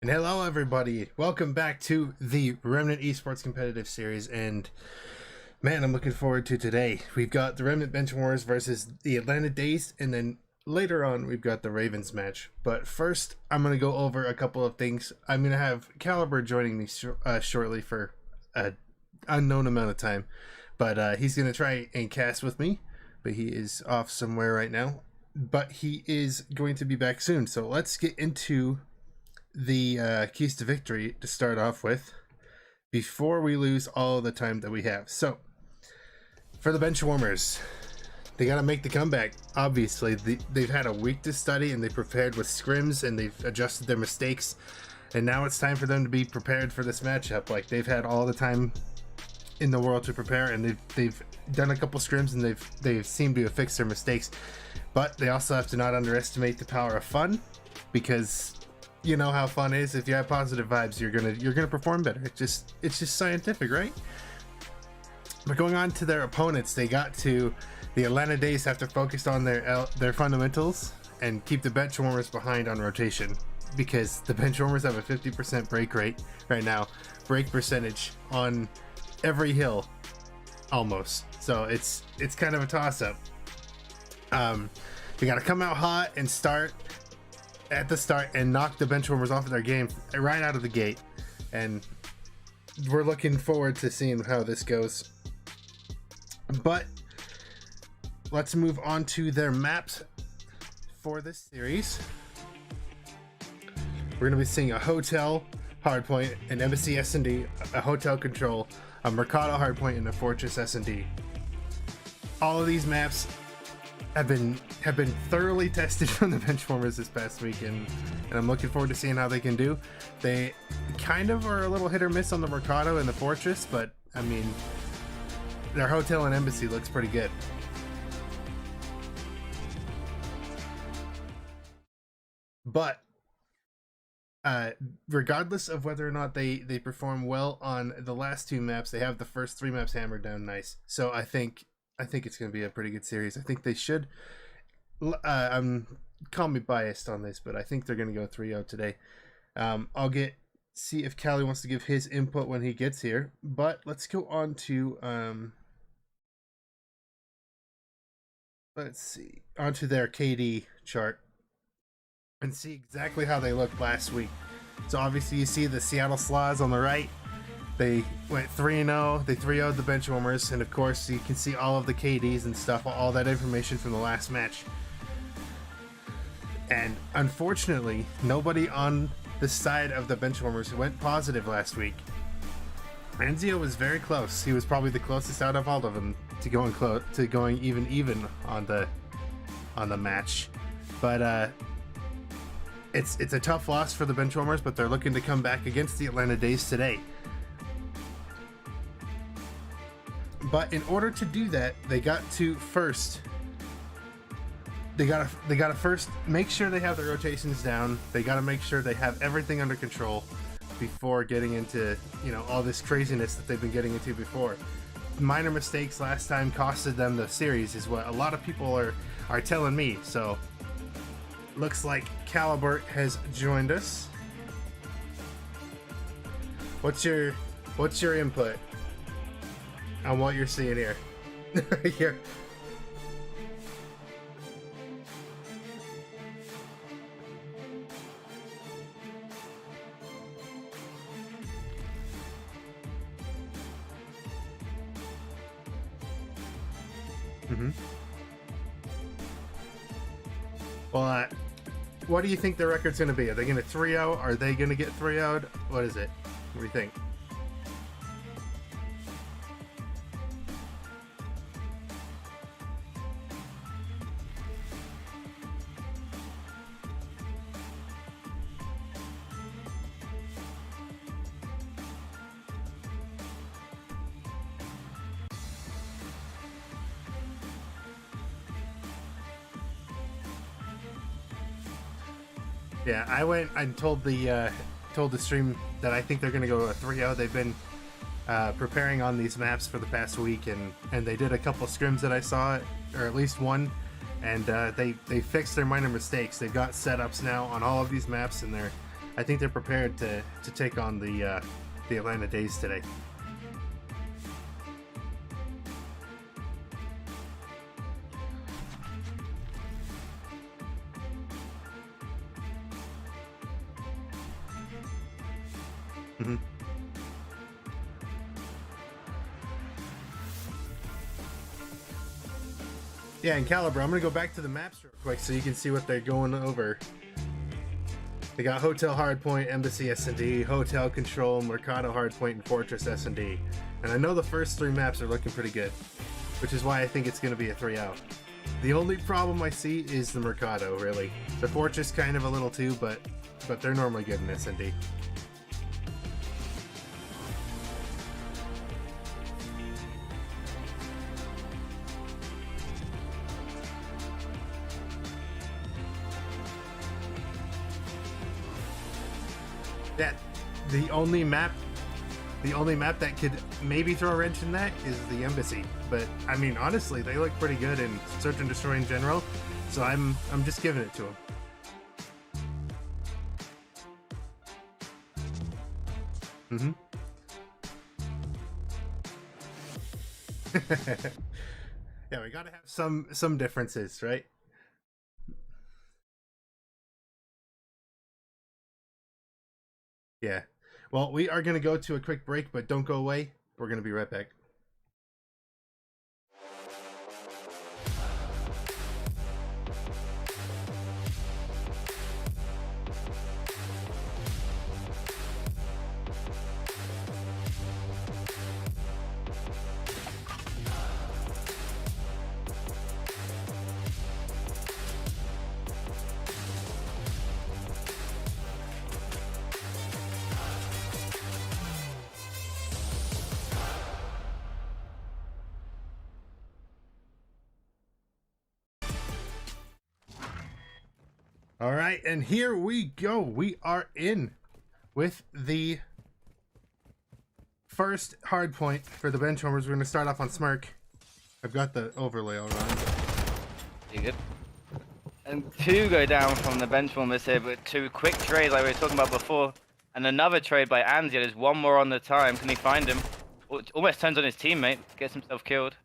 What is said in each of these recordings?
And hello everybody, welcome back to the Remnant Esports competitive series, and man, I'm looking forward to today. We've got the Remnant Benchwarmers versus the Atlanta Dazed, and then later on we've got the Ravens match. But first, I'm going to go over a couple of things. I'm going to have Caliber joining me shortly for an unknown amount of time, but he's going to try and cast with me, but he is off somewhere right now. But he is going to be back soon, so let's get into the keys to victory to start off with before we lose all the time that we have. So for the Benchwarmers, they got to make the comeback. Obviously they've had a week to study, and they prepared with scrims, and they've adjusted their mistakes, and now it's time for them to be prepared for this matchup. Like, they've had all the time in the world to prepare, and they've done a couple scrims, and they've seemed to have fixed their mistakes. But they also have to not underestimate the power of fun, because you know how fun is. If you have positive vibes, you're gonna perform better. It's just scientific, right? But going on to their opponents, they got to the Atlanta Dazed have to focus on their fundamentals and keep the Benchwarmers behind on rotation, because the Benchwarmers have a 50% break rate right now, break percentage on every hill almost. So it's kind of a toss-up. They got to come out hot and start at the start and knock the Benchwarmers off of their game right out of the gate, and we're looking forward to seeing how this goes. But let's move on to their maps for this series. We're going to be seeing a hotel hardpoint, an embassy S&D, a hotel control, a Mercado hardpoint, and a fortress S&D. All of these maps have been thoroughly tested from the Benchwarmers this past weekend, and I'm looking forward to seeing how they can do. They kind of are a little hit or miss on the Mercado and the fortress, but I mean, their hotel and embassy looks pretty good. But regardless of whether or not they perform well on the last two maps, they have the first three maps hammered down nice. So I think it's going to be a pretty good series. I think they should. Call me biased on this, but I think they're going to go 3-0 today. I'll see if Callie wants to give his input when he gets here. But let's go on to onto their KD chart and see exactly how they looked last week. So obviously you see the Seattle Sloths on the right. They went 3-0. They 3-0'd the Benchwarmers, and of course you can see all of the KDs and stuff, all that information from the last match. And unfortunately, nobody on the side of the Benchwarmers went positive last week. Enzio was very close. He was probably the closest out of all of them to going even on the match. But it's a tough loss for the Benchwarmers, but they're looking to come back against the Atlanta Dazed today. But in order to do that, they got to first make sure they have the rotations down. They got to make sure they have everything under control before getting into, all this craziness that they've been getting into before. Minor mistakes last time costed them the series, is what a lot of people are telling me. So looks like Caliber has joined us. What's your input on what you're seeing here? Here. Well, what do you think the record's going to be? Are they going to 3-0? Are they going to get 3-0'd? What is it? What do you think? Yeah, I went and told the stream that I think they're going to go 3-0. They've been preparing on these maps for the past week, and they did a couple scrims that I saw, or at least one, and they fixed their minor mistakes. They've got setups now on all of these maps, and I think they're prepared to take on the Atlanta Dazed today. Mm-hmm. Yeah, and Caliber, I'm gonna go back to the maps real quick so you can see what they're going over. They got Hotel Hardpoint, Embassy S&D, Hotel Control, Mercado Hardpoint, and Fortress S&D. And I know the first 3 maps are looking pretty good, which is why I think it's gonna be a 3-out. The only problem I see is the Mercado, really. The Fortress kind of a little too, but they're normally good in S&D. That the only map that could maybe throw a wrench in that is the Embassy. But I mean, honestly, they look pretty good in Search and Destroy in general, so I'm just giving it to them. Yeah, we gotta have some differences, right? Yeah. Well, we are going to go to a quick break, but don't go away. We're going to be right back. All right, and here we go. We are in with the first hard point for the Benchwarmers. We're going to start off on Smirk. I've got the overlay all on. You good? And 2 go down from the Benchwarmers here, but 2 quick trades like we were talking about before. And another trade by Anzia. There's 1 more on the time. Can he find him? Almost turns on his teammate. Gets himself killed.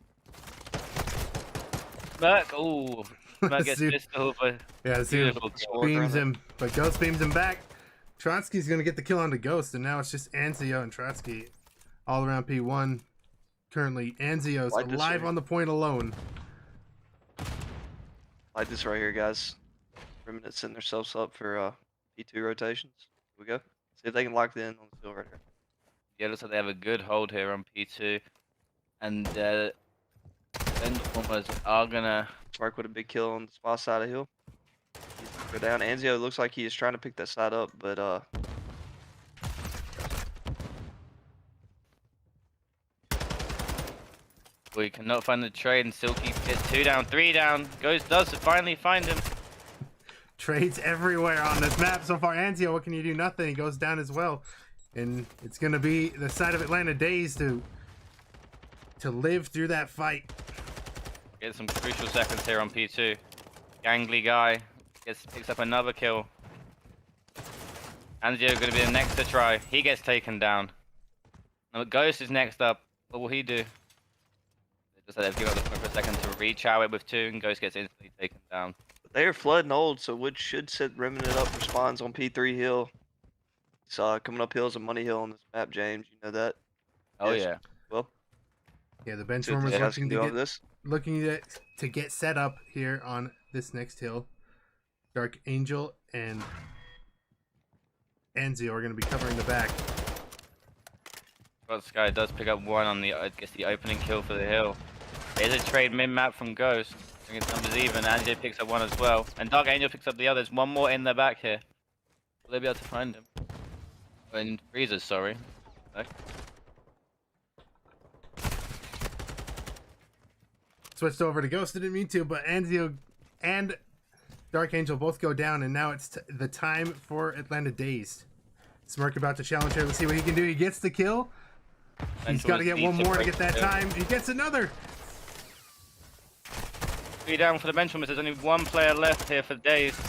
Smirk. Ooh. Smirk gets pistol, but yeah, beams him, but Ghost beams him back. Trotsky's gonna get the kill on the Ghost, and now it's just Anzio and Trotsky all around P1. Currently, Anzio's alive on the point alone. Like this right here, guys. Remnant setting themselves up for P2 rotations. Here we go. See if they can lock the in on the field right here. Yeah, looks like they have a good hold here on P2. And Benchwarmers are gonna Smirk with a big kill on the spy side of hill. Go down. Anzio looks like he is trying to pick that side up, but we cannot find the trade, and Silky gets 2 down, 3 down. Does finally find him. Trades everywhere on this map so far. Anzio, what can you do? Nothing. He goes down as well. And it's going to be the side of Atlanta Dazed to live through that fight. Get some crucial seconds here on P2. Gangly guy picks up another kill. Anzio going to be the next to try. He gets taken down. Now Ghost is next up. What will he do? Just they've given up the point for a second to rechow it with 2, and Ghost gets instantly taken down. they are flooding old, so which should set Remnant up for spawns on P3 Hill. It's coming up hills and Money Hill on this map, James. You know that? Oh yes. yeah. Well, yeah, the Benchwarmers looking to get set up here on this next hill. Dark Angel and Anzio are going to be covering the back. Well, Sky does pick up 1 on the, I guess, the opening kill for the hill. There's a trade mid-map from Ghost. I think it's numbers even. Anzio picks up 1 as well. And Dark Angel picks up the others. 1 more in the back here. Will they be able to find him? In freezers, sorry. Okay. Switched over to Ghost. I didn't mean to, but Anzio and Dark Angel both go down, and now it's the time for Atlanta Dazed. Smirk about to challenge here. Let's see what he can do. He gets the kill. He's got to get 1 more to get that time. He gets another. 3 down for the Benchwarmers. There's only 1 player left here for Dazed.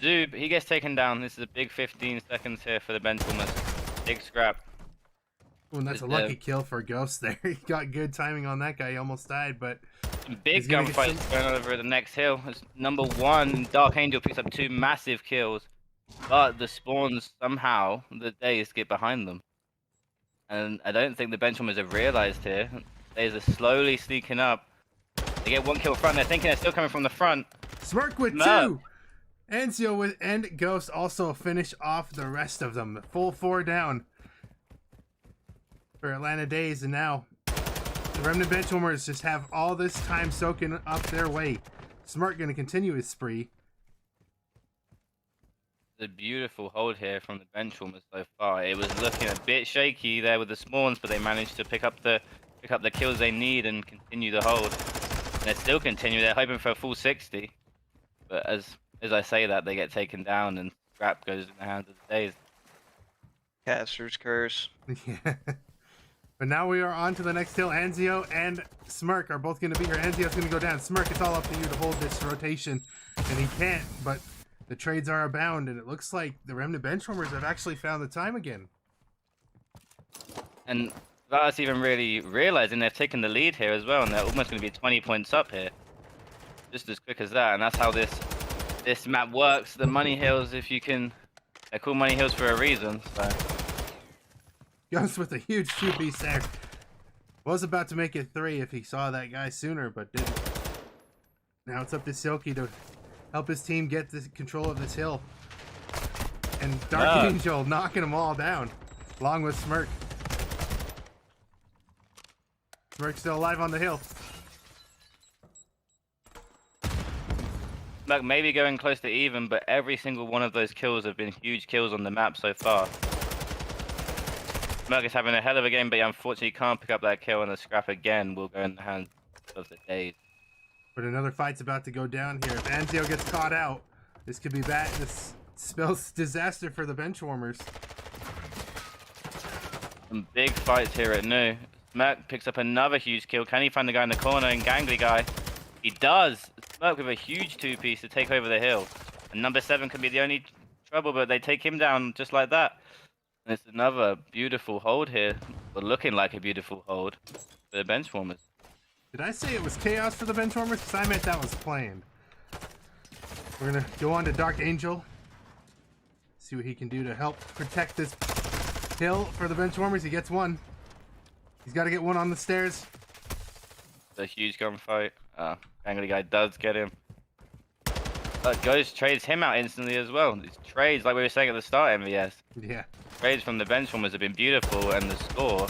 Zoob, he gets taken down. This is a big 15 seconds here for the Benchwarmers. Big scrap. Oh, and that's a lucky kill for Ghost there. He got good timing on that guy. He almost died, but Big gunfights going over the next hill. It's number 1, Dark Angel picks up 2 massive kills, but the spawns somehow, the Dazed get behind them. And I don't think the Benchwarmers have realized here. Dazed are slowly sneaking up. They get 1 kill front. They're thinking they're still coming from the front. Smirk with 2! Anzio with and Ghost also finish off the rest of them. Full 4 down for Atlanta Dazed, and now the Remnant Benchwarmers just have all this time soaking up their way. Smirk gonna continue his spree. The beautiful hold here from the Benchwarmers so far. It was looking a bit shaky there with the spawns, but they managed to pick up the kills they need and continue the hold. And they still continue. They're hoping for a full 60, but as I say that, they get taken down and scrap goes in the hands of the Dazed. Caster's curse. Yeah. But now we are on to the next hill. Anzio and Smirk are both going to be here. Anzio's going to go down. Smirk, it's all up to you to hold this rotation. And he can't, but the trades are abound, and it looks like the Remnant Benchwarmers have actually found the time again. And without us even really realizing, they've taken the lead here as well, and they're almost going to be 20 points up here. Just as quick as that, and that's how this map works. The money hills, if you can... They're called money hills for a reason, so... Goes with a huge 2-piece there. Was about to make it 3 if he saw that guy sooner, but didn't. Now it's up to Silky to help his team get the control of this hill. And Dark Angel knocking them all down, along with Smirk. Smirk's still alive on the hill. Like maybe going close to even, but every single one of those kills have been huge kills on the map so far. Smirk is having a hell of a game, but he unfortunately can't pick up that kill, and the scrap again will go in the hands of the Dazed. But another fight's about to go down here. If Anzio gets caught out, this could be bad. This spells disaster for the Benchwarmers. Some big fights here at New. Smirk picks up another huge kill. Can he find the guy in the corner and Gangly guy? He does. Smirk with a huge 2-piece to take over the hill. And number 7 could be the only trouble, but they take him down just like that. And it's another beautiful hold here. But looking like a beautiful hold for the Benchwarmers. Did I say it was chaos for the Benchwarmers? Because I meant that was planned. We're going to go on to Dark Angel. See what he can do to help protect this hill for the Benchwarmers. He gets 1. He's got to get 1 on the stairs. It's a huge gunfight. Angry guy does get him. Ghost trades him out instantly as well. These trades, like we were saying at the start, MVS. Yeah. Trades from the Benchwarmers have been beautiful, and the score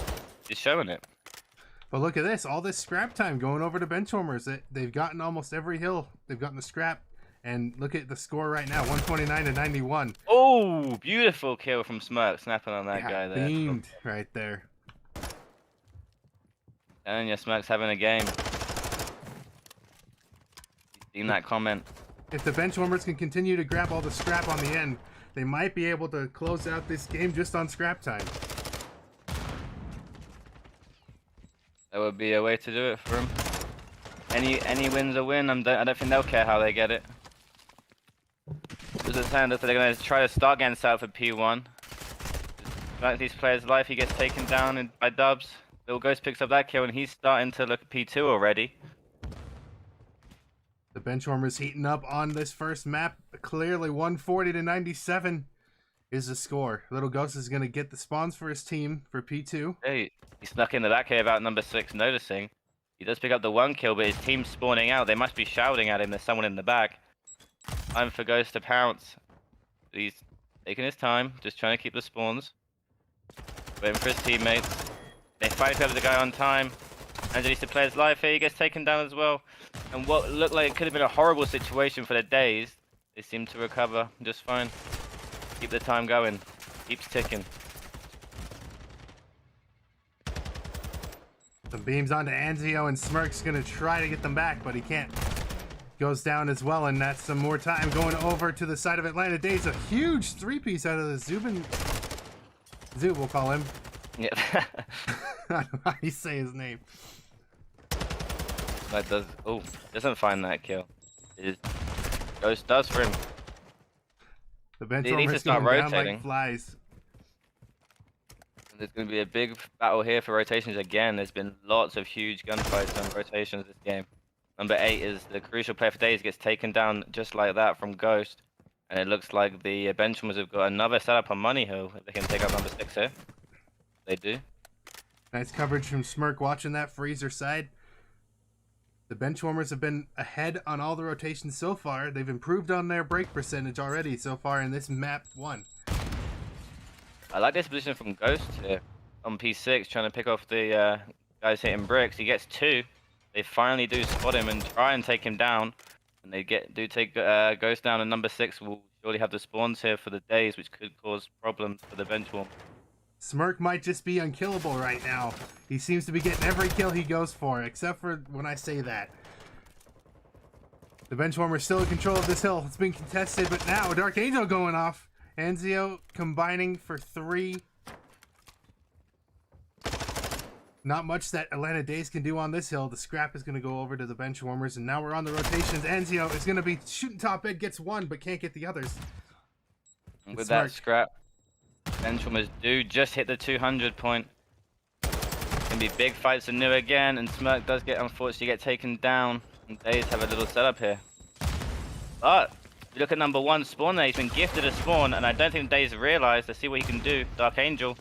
is showing it. But look at this. All this scrap time going over to Benchwarmers. They've gotten almost every hill. They've gotten the scrap. And look at the score right now. 129 to 91. Oh, beautiful kill from Smirk. Snapping on that guy there. Beamed right there. And yeah, Smirk's having a game. Seen that comment. If the Benchwarmers can continue to grab all the scrap on the end, they might be able to close out this game just on scrap time. That would be a way to do it for him. Any win's a win. I don't think they'll care how they get it. Does it sound as if they're going to try to start getting set up for P1? Like these players' life, he gets taken down by Dubs. Little Ghost picks up that kill, and he's starting to look at P2 already. The Benchwarmers heating up on this first map. Clearly 140 to 97 is the score. Little Ghost is going to get the spawns for his team for P2. Hey, he snuck in the back here about number 6 noticing. He does pick up the 1 kill, but his team's spawning out. They must be shouting at him. There's someone in the back. Time for Ghost to pounce. He's taking his time, just trying to keep the spawns. Waiting for his teammates. They fight over the guy on time. Underneath the player's life here, he gets taken down as well. And what looked like it could have been a horrible situation for the Dazed, they seem to recover just fine. Keep the time going. Keeps ticking. Some beams onto Anzio, and Smirk's going to try to get them back, but he can't. Goes down as well, and that's some more time going over to the side of Atlanta Dazed. A huge 3-piece out of the Zubin. Zub, we'll call him. Yep. I don't know how you say his name. That does. Oh, doesn't find that kill. Ghost does for him. The They need to Benchwarmers start going down rotating. like flies. There's going to be a big battle here for rotations again. There's been lots of huge gunfights on rotations this game. Number 8 is the crucial player for Days, gets taken down just like that from Ghost. And it looks like the Benchwarmers have got another setup on Money Hill. They can take out number 6 here. They do. Nice coverage from Smirk watching that freezer side. The Benchwarmers have been ahead on all the rotations so far. They've improved on their break percentage already so far in this map 1. I like this position from Ghost here on P6, trying to pick off the guys hitting bricks. He gets 2. They finally do spot him and try and take him down. And they do take Ghost down, and number 6 will surely have the spawns here for the Days, which could cause problems for the Benchwarmers. Smirk might just be unkillable right now. He seems to be getting every kill he goes for, except for when I say that. The Benchwarmer's still in control of this hill. It's been contested, but now Dark Angel going off. Anzio combining for 3. Not much that Atlanta Dazed can do on this hill. The scrap is going to go over to the Benchwarmers, and now we're on the rotations. Anzio is going to be shooting top mid, gets 1, but can't get the others. And with that scrap, Benchwarmers do just hit the 200 point. Gonna be big fights anew again, and Smirk does unfortunately get taken down. And Days have a little setup here. But you look at number 1 spawn there, he's been gifted a spawn, and I don't think Days realized to see what he can do. Dark Angel.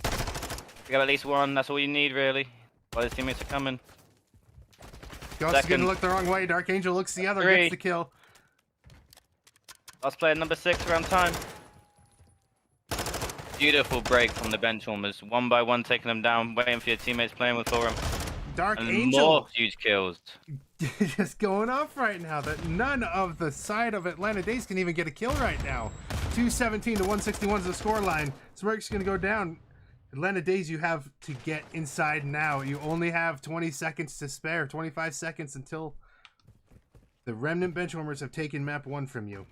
You got at least 1, that's all you need really. While his teammates are coming. Ghost is gonna look the wrong way. Dark Angel looks the other, 3. gets the kill. Last player, number 6, around time. Beautiful break from the Benchwarmers. 1 by 1 taking them down, waiting for your teammates playing with Forum. Dark And Angel more huge kills. just going off right now. That none of the side of Atlanta Dazed can even get a kill right now. 217 to 161 is the scoreline. Smirk's gonna go down. Atlanta Dazed, you have to get inside now. You only have 20 seconds to spare. 25 seconds until the Remnant Benchwarmers have taken map 1 from you.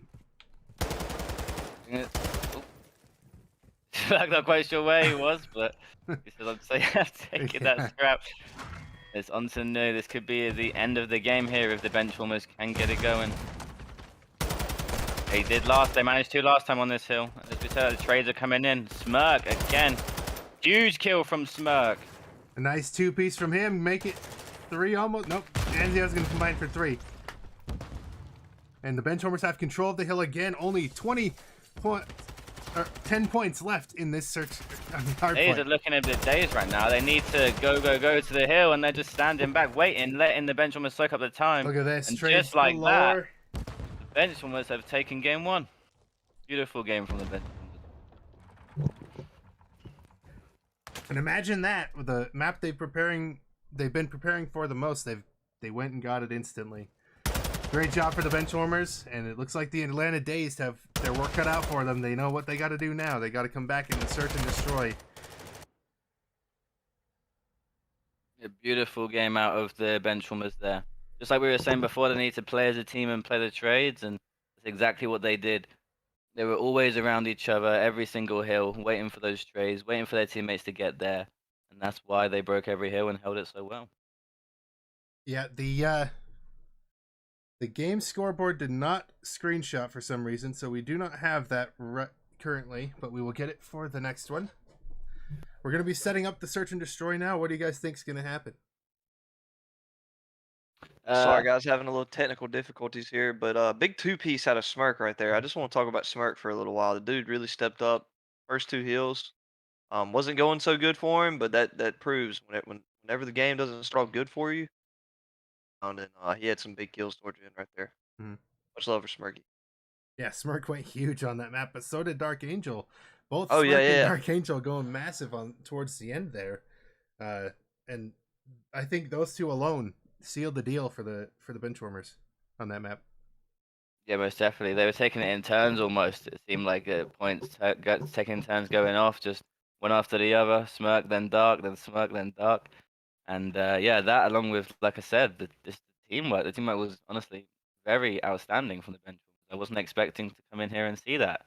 I'm not quite sure where he was, but he said, I'm taking that scrap. It's on to new. This could be the end of the game here if the Benchwarmers can get it going. They did last. They managed to last time on this hill. As we said, the trades are coming in. Smirk again. Huge kill from Smirk. A nice 2-piece from him. Make it 3 almost. Nope. Anzio's going to combine for 3. And the Benchwarmers have control of the hill again. Only 10 points left in this search. Days are looking a bit dazed right now. They need to go to the hill, and they're just standing back, waiting, letting the Benchwarmers soak up the time. Look at this. And just like that, the Benchwarmers have taken game 1. Beautiful game from the Benchwarmers. And imagine that with the map they've been preparing for the most. They went and got it instantly. Great job for the Benchwarmers, and it looks like the Atlanta Dazed have their work cut out for them. They know what they got to do now. They got to come back and search and destroy. A beautiful game out of the Benchwarmers there. Just like we were saying before, they need to play as a team and play the trades, and that's exactly what they did. They were always around each other, every single hill, waiting for those trades, waiting for their teammates to get there. And that's why they broke every hill and held it so well. Yeah, the game scoreboard did not screenshot for some reason, so we do not have that currently, but we will get it for the next one. We're going to be setting up the search and destroy now. What do you guys think is going to happen? Sorry guys, having a little technical difficulties here, but big 2-piece out of Smirk right there. I just want to talk about Smirk for a little while. The dude really stepped up. First 2 hills, wasn't going so good for him, but that proves whenever the game doesn't start off good for you, and he had some big kills towards the end right there. Mhm. Much love for Smirky. Yeah, Smirk went huge on that map, but so did Dark Angel. Both Oh, Smirk yeah. and Dark Angel going massive on towards the end there, and I think those 2 alone sealed the deal for the Benchwarmers on that map. Yeah, most definitely. They were taking it in turns almost. It seemed like points taking turns going off, just one after the other. Smirk, then Dark, then Smirk, then Dark. And yeah, that along with, like I said, the teamwork. The teamwork was honestly very outstanding from the Benchwarmers. I wasn't expecting to come in here and see that.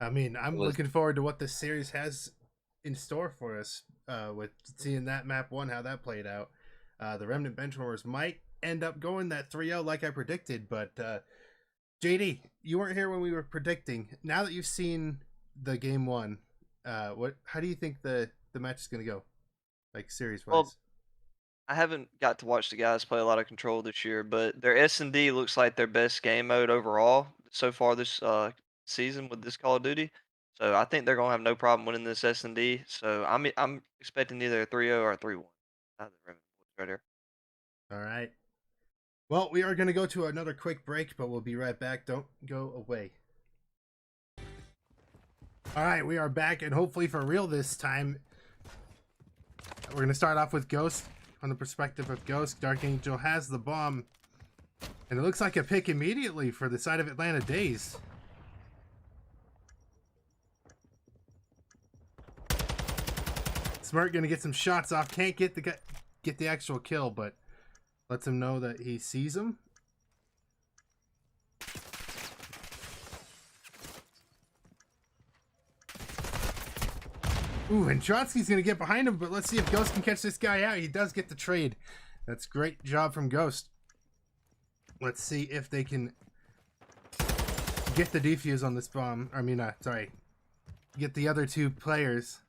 I mean, I'm looking forward to what this series has in store for us with seeing that map 1, how that played out. The Remnant Benchwarmers might end up going that 3-0 like I predicted, but JD, you weren't here when we were predicting. Now that you've seen the game one, how do you think the match is going to go, like series wise? Well, I haven't got to watch the guys play a lot of Control this year, but their S&D looks like their best game mode overall so far this season with this Call of Duty. So I think they're gonna have no problem winning this S&D. So I'm expecting either a 3-0 or a 3-1. Out of the Remnant boys right here. All right. Well, we are going to go to another quick break, but we'll be right back. Don't go away. All right, we are back, and hopefully for real this time. We're going to start off with Ghost. On the perspective of Ghost, Dark Angel has the bomb. And it looks like a pick immediately for the side of Atlanta Dazed. Smart going to get some shots off. Can't get the actual kill, but lets him know that he sees him. Ooh, and Trotsky's going to get behind him, but let's see if Ghost can catch this guy out. He does get the trade. That's great job from Ghost. Let's see if they can get the defuse on this bomb. I mean, sorry. Get the other two players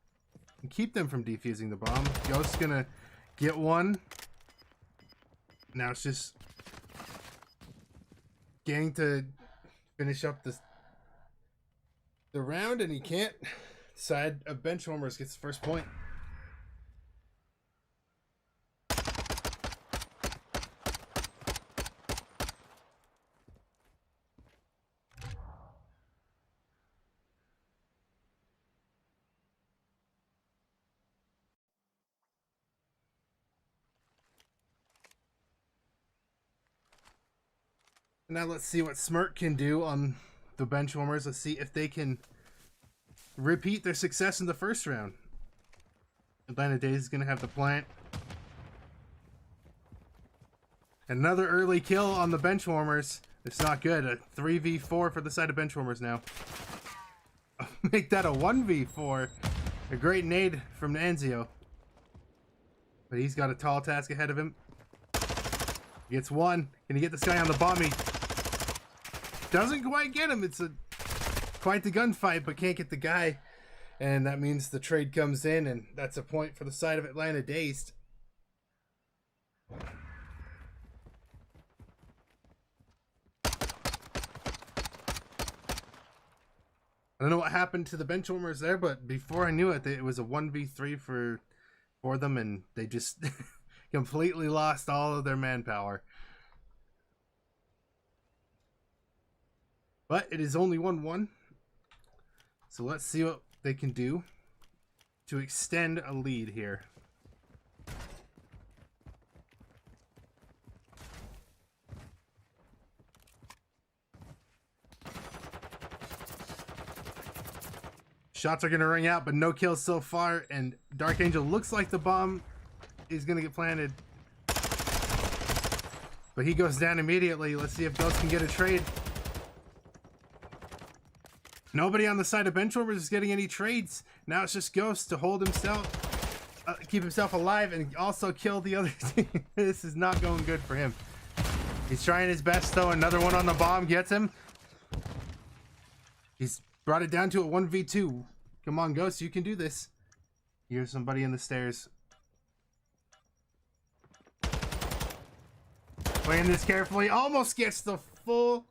and keep them from defusing the bomb. Ghost's going to get one. Now it's just getting to finish up the round, and he can't. Side of Benchwarmers gets the first point. Now let's see what Smirk can do on the Benchwarmers. Let's see if they can repeat their success in the first round. Atlanta Dazed is going to have the plant. Another early kill on the Benchwarmers. It's not good. A 3v4 for the side of Benchwarmers now. Make that a 1v4. A great nade from Nanzio. But he's got a tall task ahead of him. Gets one. Can he get this guy on the bomb? He doesn't quite get him. It's quite the gunfight, but can't get the guy. And that means the trade comes in, and that's a point for the side of Atlanta Dazed. I don't know what happened to the Benchwarmers there, but before I knew it, it was a 1v3 for them, and they just completely lost all of their manpower. But it is only 1-1. So let's see what they can do to extend a lead here. Shots are going to ring out, but no kills so far. And Dark Angel looks like the bomb is going to get planted. But he goes down immediately. Let's see if Ghost can get a trade. Nobody on the side of Benchwarmers is getting any trades. Now it's just Ghost to hold himself, keep himself alive, and also kill the other team. This is not going good for him. He's trying his best, though. Another one on the bomb gets him. He's brought it down to a 1v2. Come on, Ghost, you can do this. Here's somebody in the stairs. Playing this carefully. Almost gets the full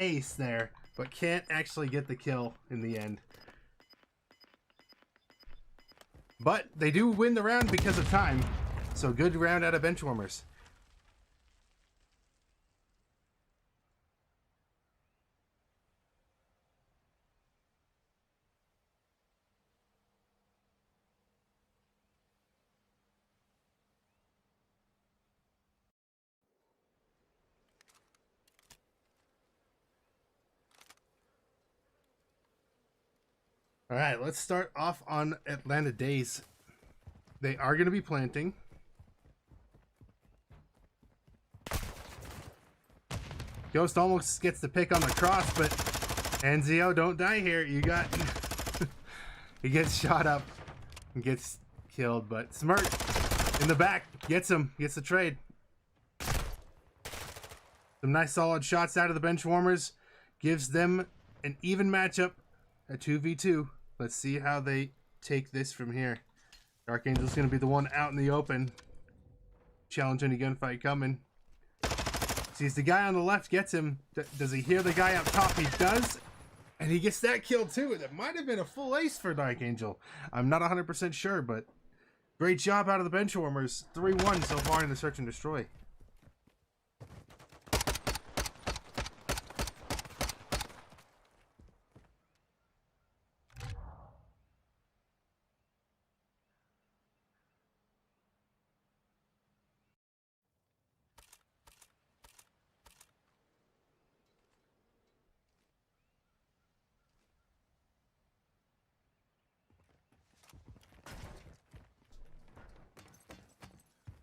ace there, but can't actually get the kill in the end. But they do win the round because of time. So good round out of Benchwarmers. All right, let's start off on Atlanta Dazed. They are going to be planting. Ghost almost gets the pick on the cross, but Anzio, don't die here. You got... He gets shot up and gets killed, but Smirk in the back gets him, gets the trade. Some nice solid shots out of the Benchwarmers. gives them an even matchup, a 2v2. Let's see how they take this from here. Dark Angel's going to be the one out in the open. Challenge any gunfight coming. Sees the guy on the left, gets him. Does he hear the guy up top? He does. And he gets that kill too. That might have been a full ace for Dark Angel. I'm not 100% sure, but great job out of the Benchwarmers. 3-1 so far in the search and destroy.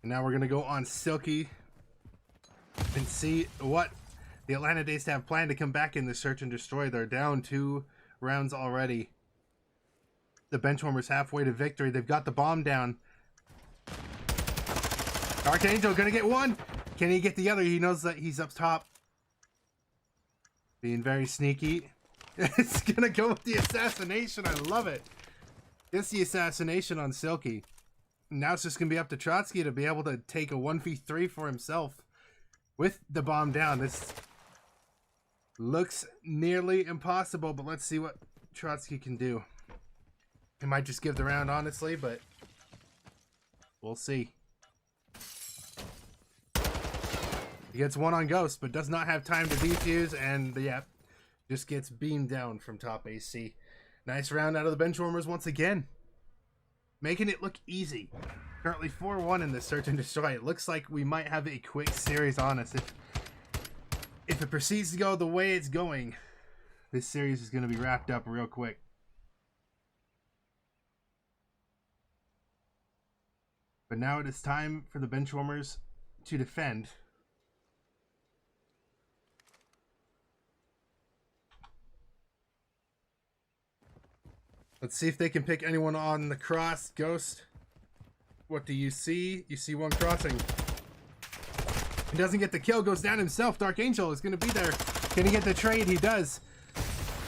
And now we're going to go on Silky and see what the Atlanta Dazed have planned to come back in the search and destroy. They're down 2 rounds already. The Benchwarmers halfway to victory. They've got the bomb down. Dark Angel going to get one. Can he get the other? He knows that he's up top. Being very sneaky. It's going to go with the assassination. I love it. It's the assassination on Silky. Now it's just going to be up to Trotsky to be able to take a 1v3 for himself with the bomb down. This looks nearly impossible, but let's see what Trotsky can do. He might just give the round, honestly, but we'll see. He gets one on Ghost, but does not have time to defuse, and yeah, just gets beamed down from top AC. Nice round out of the Benchwarmers once again. Making it look easy. Currently 4-1 in the search and destroy. It looks like we might have a quick series on us. If it proceeds to go the way it's going, this series is going to be wrapped up real quick. But now it is time for the Benchwarmers to defend. Let's see if they can pick anyone on the cross. Ghost, what do you see? You see one crossing. He doesn't get the kill, goes down himself. Dark Angel is going to be there. Can he get the trade? He does.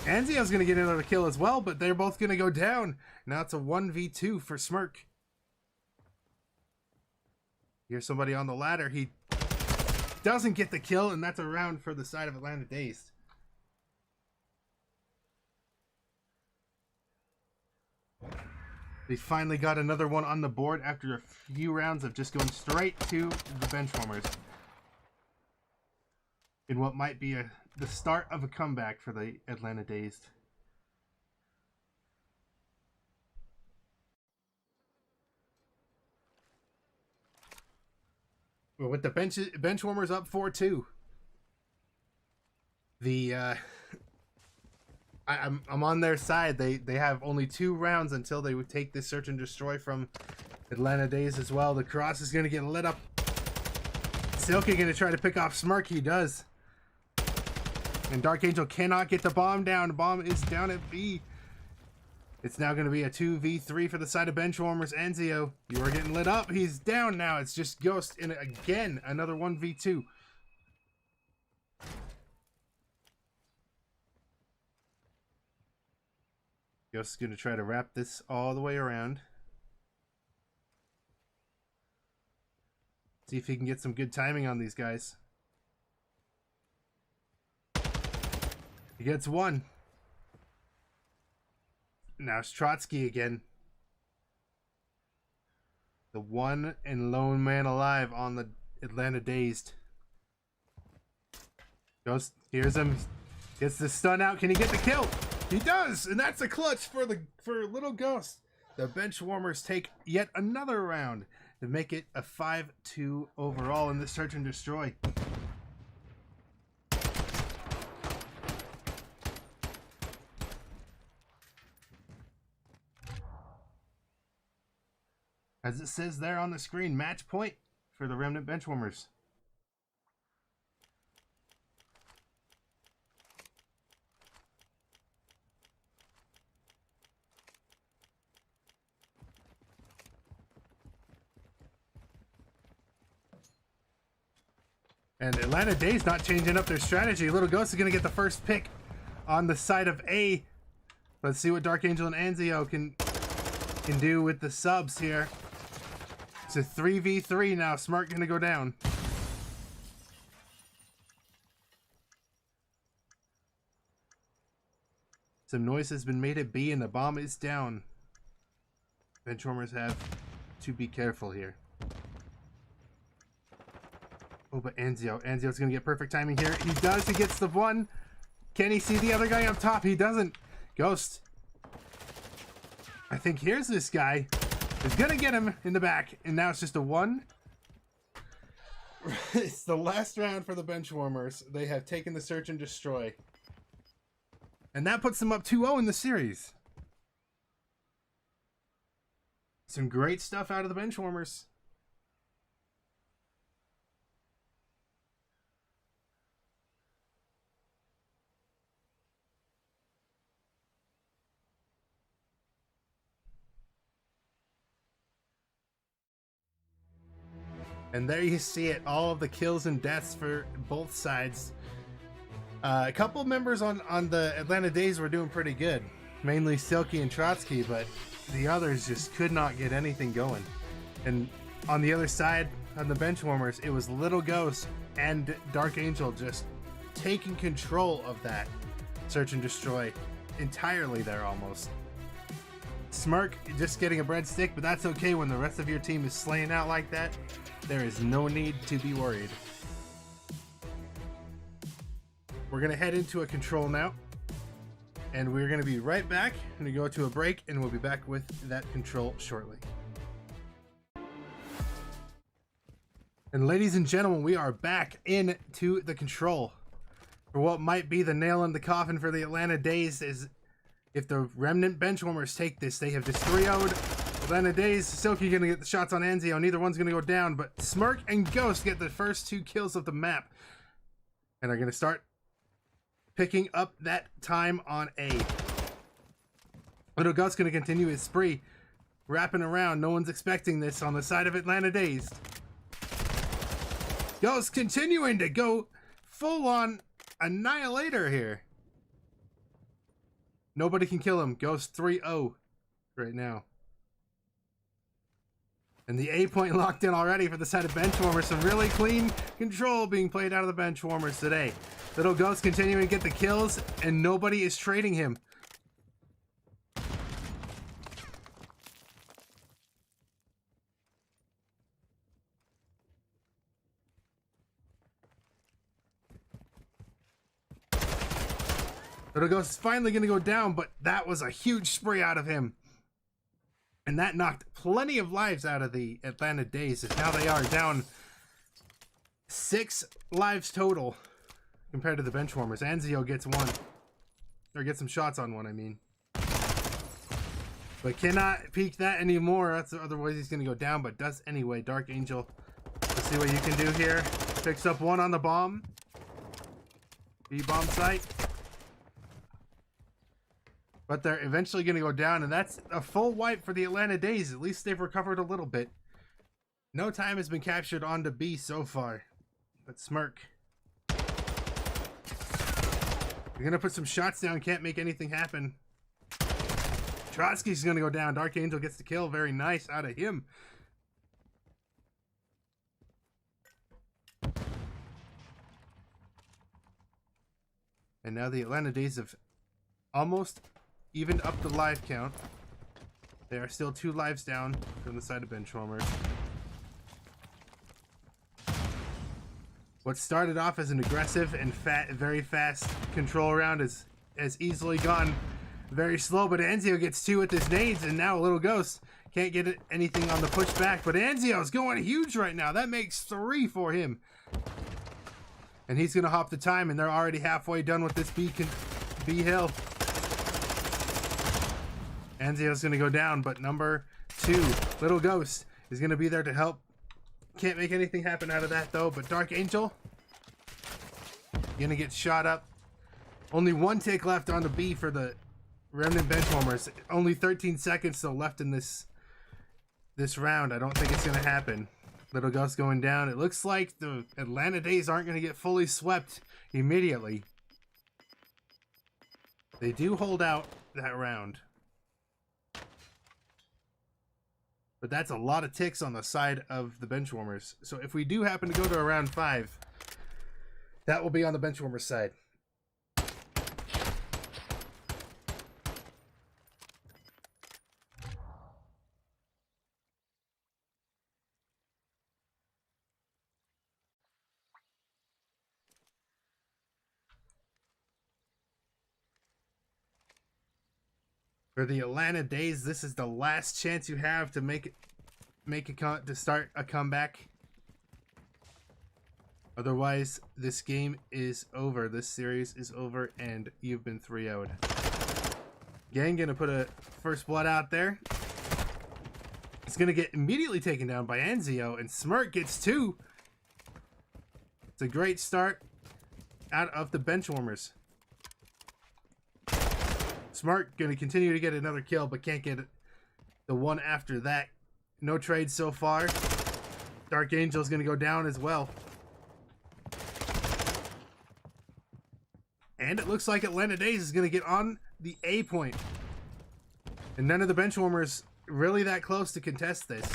Anzio's going to get another kill as well, but they're both going to go down. Now it's a 1v2 for Smirk. Here's somebody on the ladder. He doesn't get the kill, and that's a round for the side of Atlanta Dazed. They finally got another one on the board after a few rounds of just going straight to the Benchwarmers. In what might be the start of a comeback for the Atlanta Dazed. Well, with the Benchwarmers up 4-2. I'm on their side. They have only 2 rounds until they would take this search and destroy from Atlanta Dazed as well. The cross is going to get lit up. Silky going to try to pick off Smirk. He does. And Dark Angel cannot get the bomb down. The bomb is down at B. It's now going to be a 2v3 for the side of Benchwarmers. Anzio, you are getting lit up. He's down now. It's just Ghost in again. Another 1v2. Ghost is going to try to wrap this all the way around. See if he can get some good timing on these guys. He gets one. Now it's Trotsky again. The one and lone man alive on the Atlanta Dazed. Ghost hears him. Gets the stun out. Can he get the kill? He does, and that's a clutch for little Ghost. The Benchwarmers take yet another round to make it a 5-2 overall in the search and destroy. As it says there on the screen, match point for the Remnant Benchwarmers. And Atlanta Dazed not changing up their strategy. Little Ghost is going to get the first pick on the side of A. Let's see what Dark Angel and Anzio can do with the subs here. It's a 3v3 now. Smart gonna go down. Some noise has been made at B and the bomb is down. Benchwarmers have to be careful here. Oh, but Anzio's gonna get perfect timing here. He does, he gets the one. Can he see the other guy up top? He doesn't. Ghost. I think here's this guy. Is gonna get him in the back, and now it's just a 1. It's the last round for the Benchwarmers. They have taken the search and destroy. And that puts them up 2-0 in the series. Some great stuff out of the Benchwarmers. And there you see it, all of the kills and deaths for both sides. A couple members on the Atlanta Dazed were doing pretty good. Mainly Silky and Trotsky, but the others just could not get anything going. And on the other side, on the Benchwarmers, it was Little Ghost and Dark Angel just taking control of that search and destroy entirely there almost. Smirk just getting a breadstick, but that's okay when the rest of your team is slaying out like that. There is no need to be worried. We're going to head into a control now. And we're going to be right back. I'm going to go to a break and we'll be back with that control shortly. And ladies and gentlemen, we are back into the control. For what might be the nail in the coffin for the Atlanta Dazed is if the Remnant Benchwarmers take this, they have just 3-0'd Atlanta Dazed. Silky gonna get the shots on Anzio. Neither one's gonna go down, but Smirk and Ghost get the first 2 kills of the map. And are gonna start picking up that time on A. Little Ghost gonna continue his spree. Wrapping around. No one's expecting this on the side of Atlanta Dazed. Ghost continuing to go full on annihilator here. Nobody can kill him. Ghost 3-0 right now. And the A point locked in already for the side of Benchwarmers. Some really clean control being played out of the Benchwarmers today. Little Ghost continuing to get the kills, and nobody is trading him. Little Ghost is finally going to go down, but that was a huge spray out of him. And that knocked plenty of lives out of the Atlanta Dazed, as now they are down 6 lives total compared to the Benchwarmers. Anzio gets 1. Or gets some shots on 1, I mean. But cannot peek that anymore, otherwise he's going to go down, but does anyway. Dark Angel, let's see what you can do here. Picks up 1 on the bomb. B-bomb site. But they're eventually going to go down, and that's a full wipe for the Atlanta Dazed. At least they've recovered a little bit. No time has been captured onto B so far. But Smirk. You're going to put some shots down, can't make anything happen. Trotsky's going to go down. Dark Angel gets the kill. Very nice out of him. And now the Atlanta Dazed have almost evened up the live count. They are still 2 lives down from the side of Benchwarmers. What started off as an aggressive and very fast control round has easily gone very slow, but Anzio gets 2 with his nades, and now Little Ghost can't get anything on the pushback, but Anzio's going huge right now. That makes 3 for him. And he's going to hop the time, and they're already halfway done with this B hill. Anzio's going to go down, but number 2, Little Ghost, is going to be there to help. Can't make anything happen out of that, though, but Dark Angel going to get shot up. Only 1 tick left on the B for the Remnant Benchwarmers. Only 13 seconds still left in this round. I don't think it's going to happen. Little Ghost going down. It looks like the Atlanta Dazed aren't going to get fully swept immediately. They do hold out that round. But that's a lot of ticks on the side of the Benchwarmers. So if we do happen to go to a round 5, that will be on the Benchwarmers side. For the Atlanta Dazed, this is the last chance you have to to start a comeback. Otherwise, this game is over. This series is over, and you've been 3-0'd. Gang gonna put a first blood out there. It's gonna get immediately taken down by Anzio, and Smirk gets 2. It's a great start out of the Benchwarmers. Smart gonna continue to get another kill, but can't get the one after that. No trade so far. Dark Angel's gonna go down as well. And it looks like Atlanta Dazed is gonna get on the A point. And none of the Benchwarmers really that close to contest this.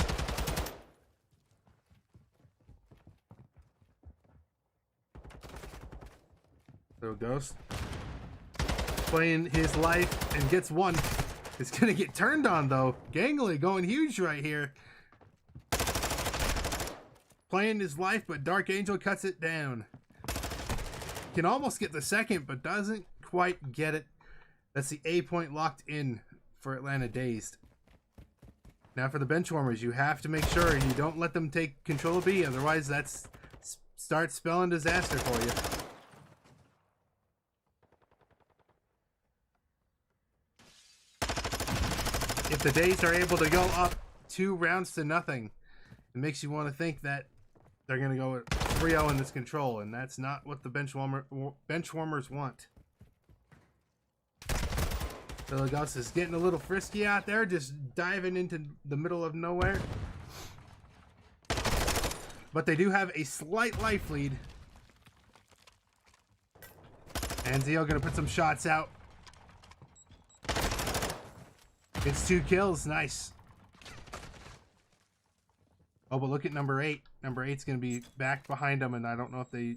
So Ghost playing his life and gets 1. It's gonna get turned on though. Gangly going huge right here. Playing his life, but Dark Angel cuts it down. Can almost get the second, but doesn't quite get it. That's the A point locked in for Atlanta Dazed. Now for the Benchwarmers, you have to make sure you don't let them take control of B, otherwise that's starts spelling disaster for you. If the Dazed are able to go up 2 rounds to nothing, it makes you want to think that they're going to go 3-0 in this control, and that's not what the Benchwarmers want. Philagos is getting a little frisky out there, just diving into the middle of nowhere. But they do have a slight life lead. Anzio going to put some shots out. Gets 2 kills, nice. Oh, but look at number 8. Number 8's going to be back behind him, and I don't know if they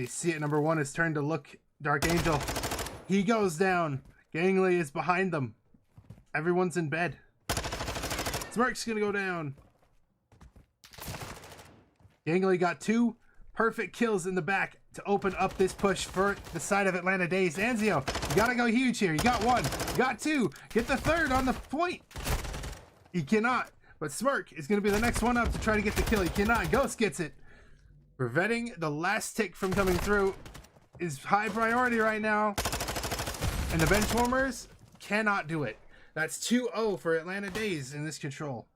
see it. Number 1 is turned to look. Dark Angel. He goes down. Gangly is behind them. Everyone's in bed. Smirk's going to go down. Gangly got 2 perfect kills in the back to open up this push for the side of Atlanta Dazed. Anzio, you gotta go huge here. You got 1, you got 2, get the 3rd on the point. He cannot, but Smirk is gonna be the next one up to try to get the kill. He cannot. Ghost gets it. Preventing the last tick from coming through is high priority right now, and the Benchwarmers cannot do it. That's 2-0 for Atlanta Dazed in this control.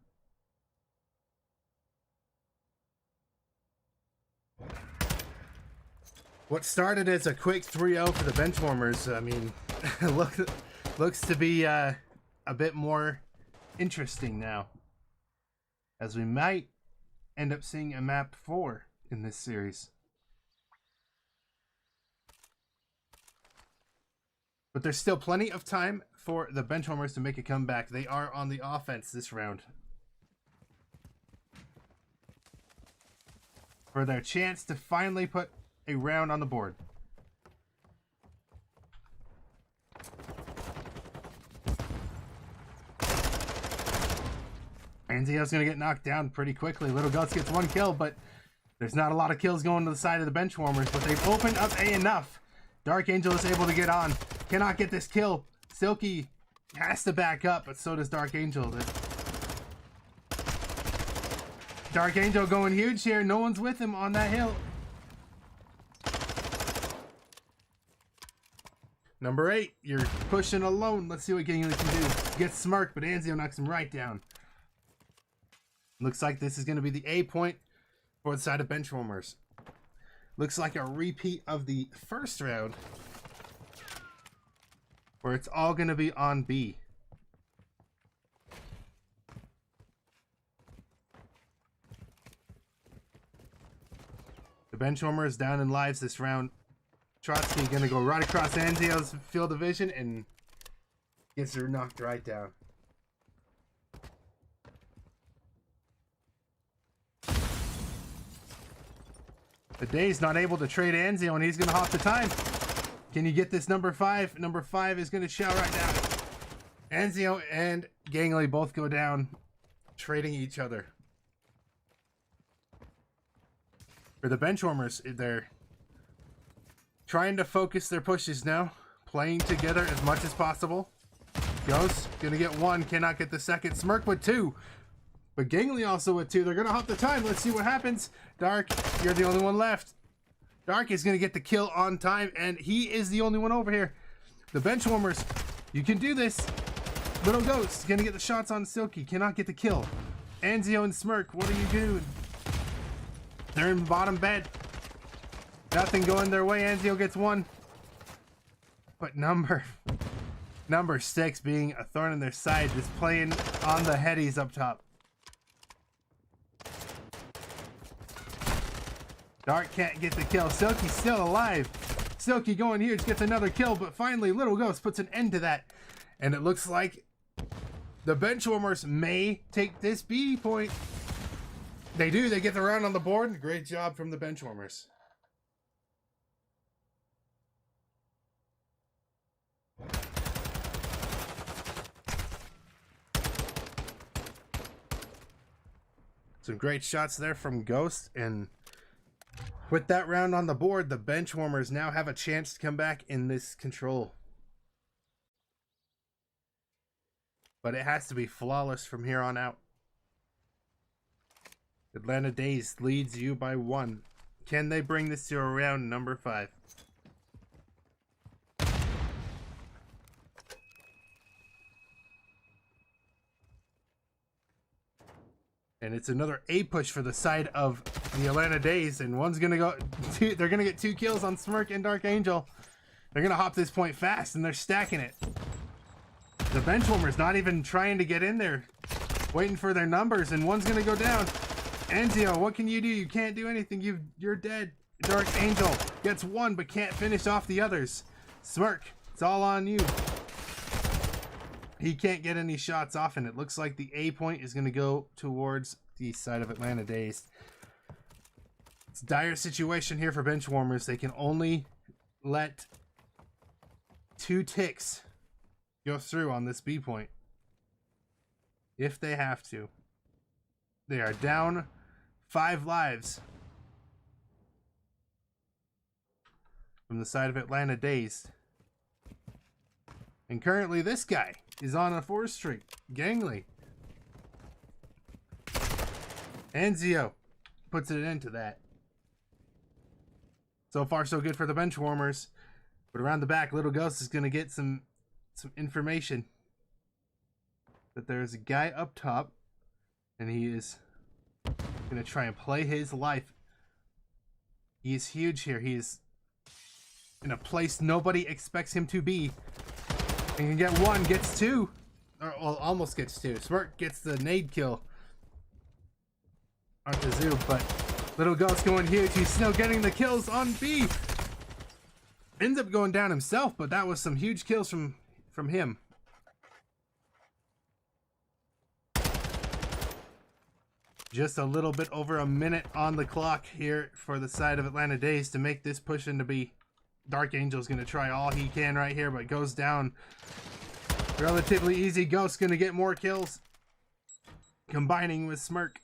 What started as a quick 3-0 for the Benchwarmers, I mean, looks to be a bit more interesting now, as we might end up seeing a map 4 in this series. But there's still plenty of time for the Benchwarmers to make a comeback. They are on the offense this round for their chance to finally put a round on the board. Anzio's gonna get knocked down pretty quickly. Little Guts gets 1 kill, but there's not a lot of kills going to the side of the Benchwarmers, but they've opened up A enough. Dark Angel is able to get on. Cannot get this kill. Silky has to back up, but so does Dark Angel. Dark Angel going huge here. No one's with him on that hill. Number 8, you're pushing alone. Let's see what Gangly can do. Gets Smirk, but Anzio knocks him right down. Looks like this is going to be the A point for the side of Benchwarmers. Looks like a repeat of the first round, where it's all going to be on B. The Benchwarmers down in lives this round. Trotsky gonna go right across Anzio's field of vision and gets her knocked right down. The Dazed not able to trade Anzio, and he's gonna hop the time. Can you get this number 5? Number 5 is gonna shout right now. Anzio and Gangley both go down, trading each other. For the Benchwarmers, they're trying to focus their pushes now, playing together as much as possible. Ghost gonna get 1, cannot get the second. Smirk with 2, but Gangley also with 2. They're gonna hop the time. Let's see what happens. Dark, you're the only one left. Dark is gonna get the kill on time, and he is the only one over here. The Benchwarmers, you can do this. Little Ghost gonna get the shots on Silky, cannot get the kill. Anzio and Smirk, what are you doing? They're in bottom bed. Nothing going their way. Anzio gets 1. But number 6 being a thorn in their side, just playing on the headies up top. Dark can't get the kill. Silky's still alive. Silky going huge, gets another kill, but finally Little Ghost puts an end to that. And it looks like the Benchwarmers may take this B point. They do. They get the round on the board. Great job from the Benchwarmers. Some great shots there from Ghost, and with that round on the board, the Benchwarmers now have a chance to come back in this control. But it has to be flawless from here on out. Atlanta Dazed leads you by 1. Can they bring this to a round number 5? And it's another A push for the side of the Atlanta Dazed, and one's gonna go. They're gonna get 2 kills on Smirk and Dark Angel. They're gonna hop this point fast, and they're stacking it. The Benchwarmers not even trying to get in there, waiting for their numbers, and one's gonna go down. Anzio, what can you do? You can't do anything. You're dead. Dark Angel gets 1, but can't finish off the others. Smirk, it's all on you. He can't get any shots off, and it looks like the A point is going to go towards the side of Atlanta Dazed. It's a dire situation here for Benchwarmers. They can only let 2 ticks go through on this B point if they have to. They are down 5 lives from the side of Atlanta Dazed. And currently this guy is on a 4 streak. Gangley. Anzio puts an end to that. So far so good for the Benchwarmers. But around the back, Little Ghost is going to get some information that there's a guy up top, and he is going to try and play his life. He is huge here. He is in a place nobody expects him to be. He can get 1, gets 2. Or, well, almost gets 2. Smirk gets the nade kill on Kazoo, but Little Ghost going huge. He's still getting the kills on B. Ends up going down himself, but that was some huge kills from him. Just a little bit over a minute on the clock here for the side of Atlanta Dazed to make this push into B. Dark Angel's going to try all he can right here, but goes down relatively easy. Ghost's going to get more kills, combining with Smirk.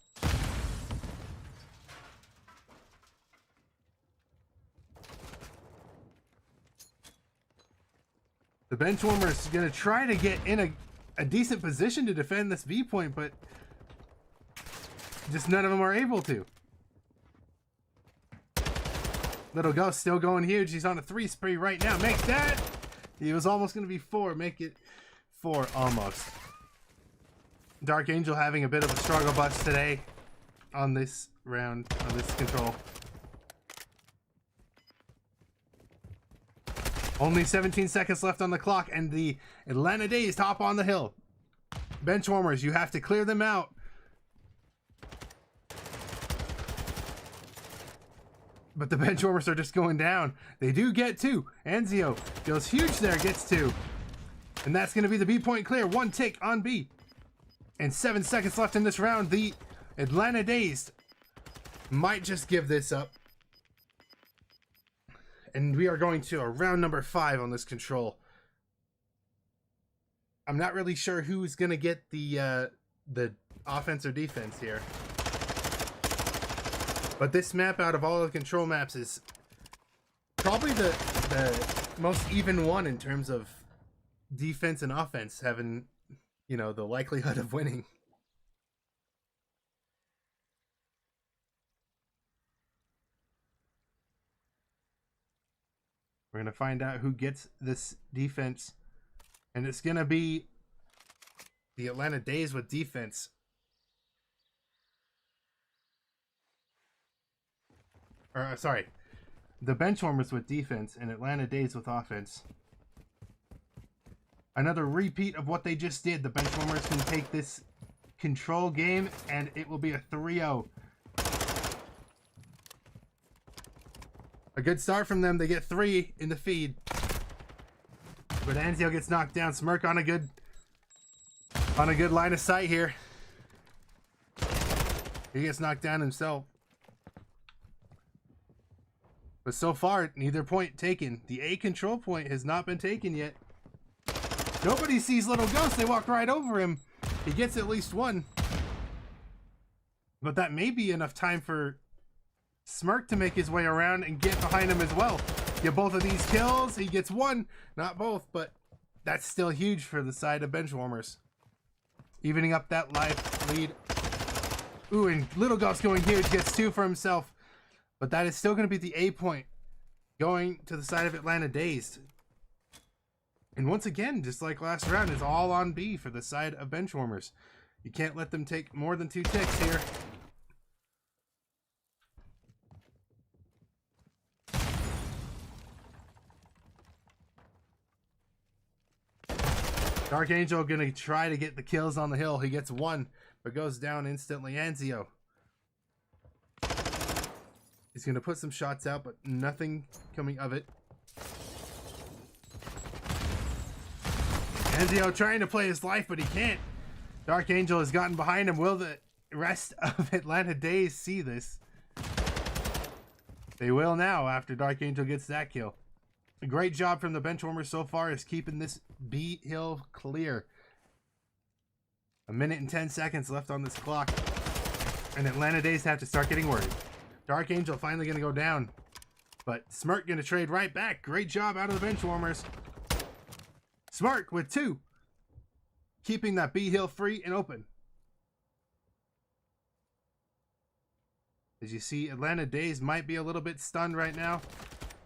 The Benchwarmers going to try to get in a decent position to defend this B point, but just none of them are able to. Little Ghost still going huge. He's on a 3 spree right now. Make that! He was almost going to be 4. Make it 4 almost. Dark Angel having a bit of a struggle bus today on this round, on this control. Only 17 seconds left on the clock, and the Atlanta Dazed hop on the hill. Benchwarmers, you have to clear them out. But the Benchwarmers are just going down. They do get 2. Anzio goes huge there, gets 2. And that's going to be the B point clear. 1 tick on B. And 7 seconds left in this round. The Atlanta Dazed might just give this up. And we are going to a round number 5 on this control. I'm not really sure who's going to get the offense or defense here. But this map out of all the control maps is probably the most even one in terms of defense and offense having, you know, the likelihood of winning. We're going to find out who gets this defense. And it's going to be the Atlanta Dazed with defense. Or, sorry. The Benchwarmers with defense and Atlanta Dazed with offense. Another repeat of what they just did. The Benchwarmers can take this control game and it will be a 3-0. A good start from them. They get 3 in the feed. But Anzio gets knocked down. Smirk on a good line of sight here. He gets knocked down himself. But so far, neither point taken. The A control point has not been taken yet. Nobody sees Little Ghost. They walk right over him. He gets at least 1. But that may be enough time for Smirk to make his way around and get behind him as well. Get both of these kills. He gets 1. Not both, but that's still huge for the side of Benchwarmers. Evening up that life lead. Ooh, and Little Ghost going huge. Gets 2 for himself. But that is still going to be the A point going to the side of Atlanta Dazed. And once again, just like last round, it's all on B for the side of Benchwarmers. You can't let them take more than 2 ticks here. Dark Angel gonna try to get the kills on the hill. He gets 1, but goes down instantly. Anzio. He's gonna put some shots out, but nothing coming of it. Anzio trying to play his life, but he can't. Dark Angel has gotten behind him. Will the rest of Atlanta Dazed see this? They will now after Dark Angel gets that kill. A great job from the Benchwarmers so far is keeping this B hill clear. 1 minute and 10 seconds left on this clock. And Atlanta Dazed have to start getting worried. Dark Angel finally going to go down. But Smirk going to trade right back. Great job out of the Benchwarmers. Smirk with 2. Keeping that B hill free and open. As you see, Atlanta Dazed might be a little bit stunned right now.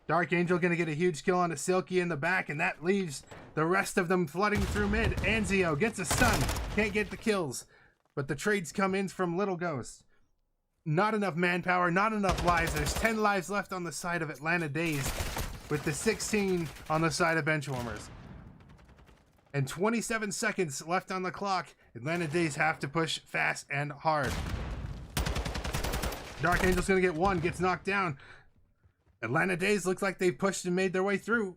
Dark Angel going to get a huge kill on a Silky in the back, and that leaves the rest of them flooding through mid. Anzio gets a stun. Can't get the kills. But the trades come in from Little Ghost. Not enough manpower, not enough lives. There's 10 lives left on the side of Atlanta Dazed, with the 16 on the side of Benchwarmers. And 27 seconds left on the clock. Atlanta Dazed have to push fast and hard. Dark Angel's going to get 1, gets knocked down. Atlanta Dazed looks like they've pushed and made their way through.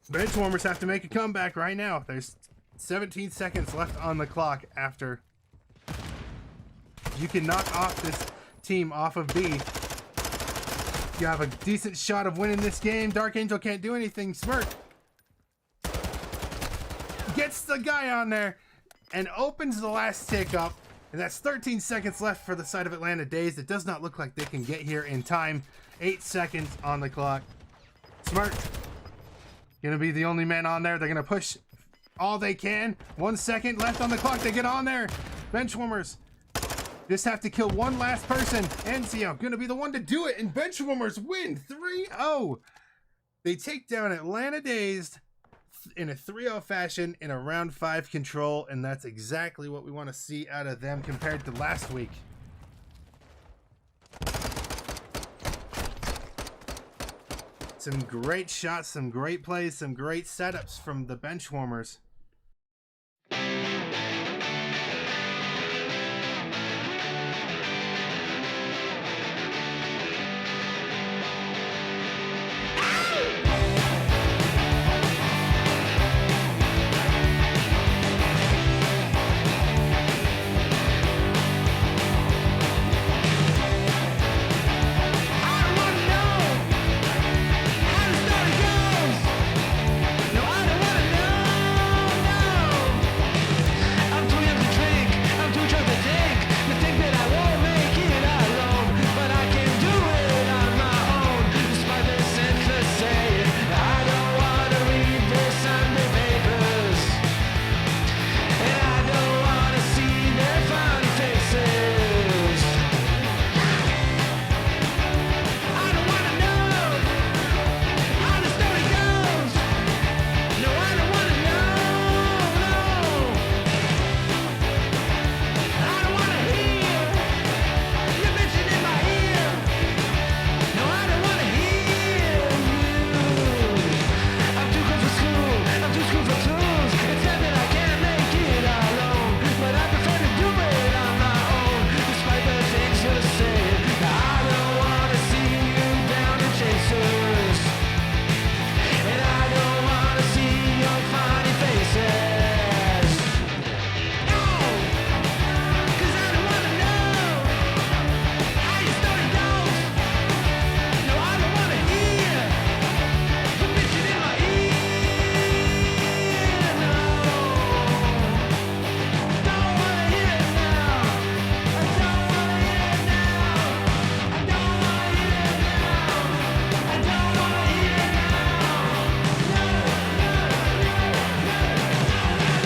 Benchwarmers have to make a comeback right now. There's 17 seconds left on the clock after. You can knock off this team off of B. You have a decent shot of winning this game. Dark Angel can't do anything. Smirk gets the guy on there and opens the last tick up. And that's 13 seconds left for the side of Atlanta Dazed. It does not look like they can get here in time. 8 seconds on the clock. Smirk gonna be the only man on there. They're gonna push all they can. 1 second left on the clock. They get on there. Benchwarmers just have to kill one last person. Anzio gonna be the one to do it, and Benchwarmers win 3-0. They take down Atlanta Dazed in a 3-0 fashion in a round 5 control, and that's exactly what we want to see out of them compared to last week. Some great shots, some great plays, some great setups from the Benchwarmers.